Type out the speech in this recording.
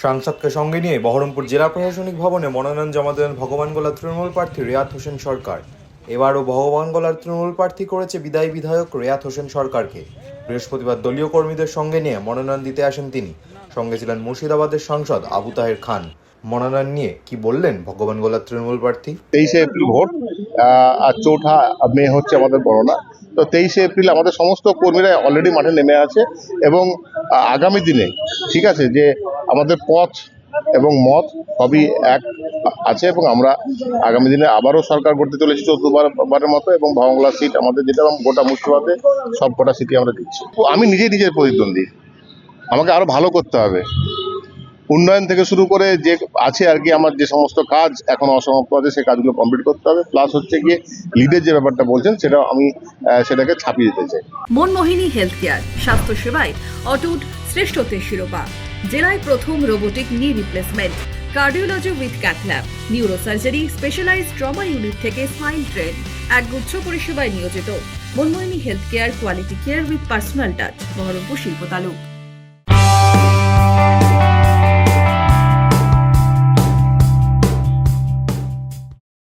সাংসদকে সঙ্গে নিয়ে বহরমপুর জেলা প্রশাসনিক ভবনে মনোনয়ন জমা দেন ভগবানগোলার তৃণমূল প্রার্থী রেয়াত হোসেন সরকার। এবারও ভগবানগোলার তৃণমূল প্রার্থী করেছে বিদায়ী বিধায়ক রেয়াত হোসেন সরকারকে। বৃহস্পতিবার দলীয় কর্মীদের সঙ্গে নিয়ে মনোনয়ন দিতে আসেন তিনি। সঙ্গে ছিলেন মুর্শিদাবাদের সাংসদ আবু তাহের খান। মনোনয়ন নিয়ে কি বললেন ভগবানগোলার তৃণমূল প্রার্থী? 23 এপ্রিল ভোট, আর 4 মে হচ্ছে আমাদের গণনা। তো 23 এপ্রিল আমাদের সমস্ত কর্মীরা অলরেডি মাঠে নেমে আছে এবং আগামী দিনে ঠিক আছে যে আমাদের পথ এবং মত সবই এক আছে এবং আমরা আগামী দিনে আবারও সরকার করতে চলেছি 14বারের মতো, এবং ভগবানগোলা সিট আমাদের যেটা গোটা মুর্শিদাবাদে সব কটা সিটি আমরা দিচ্ছি। আমি নিজের প্রতিদ্বন্দ্বী, আমাকে আরো ভালো করতে হবে। উন্নয়ন থেকে শুরু করে যে আছে আর কি, আমার যে সমস্ত কাজ এখনো অসমাপ্ত আছে সেই কাজগুলো কমপ্লিট করতে হবে। প্লাস হচ্ছে গিয়ে লিডের যে ব্যাপারটা বলছেন সেটা আমি সেটাকে ছাপিয়ে দিতে চাই। মনমোহিনী হেলথ কেয়ার, স্বাস্থ্য সেবায় অটুট শ্রেষ্ঠত্বের শিরোপা। জেলায় প্রথম robotic knee replacement, cardiology with cath lab, neurosurgery, specialised trauma unit থেকে স্মাইল ট্রেন, একগুচ্ছ পরিষেবায় নিয়োজিত। Manmohini health care, quality care with personal touch, Baharampur শিল্পতালু।